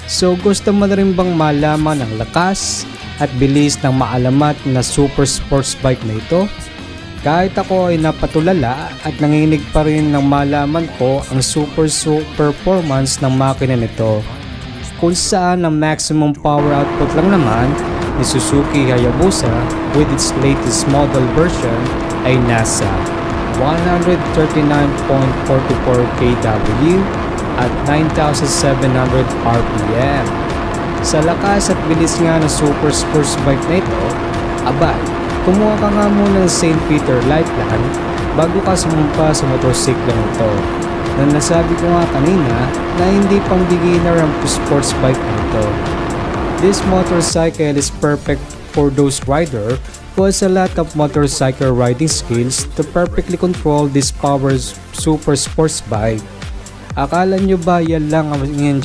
So gusto mo na rin bang malaman ang lakas at bilis ng maalamat na super sports bike na ito? Kahit ako ay napatulala at nanginig pa rin ng malaman ko ang super performance ng makina nito, kung saan ang maximum power output lang naman ni Suzuki Hayabusa with its latest model version ay nasa 139.44 kW at 9,700 RPM. Sa lakas at bilis nga ng super sports bike na ito, abay, kumuha ka nga muna ng St. Peter Lightland bago ka sumumpa sa motorsiklo nito. Na nasabi ko nga kanina na hindi pang beginner ang sports bike nito. This motorcycle is perfect for those rider who has a lot of motorcycle riding skills to perfectly control this power super sports bike. Akala nyo ba yan lang ang engine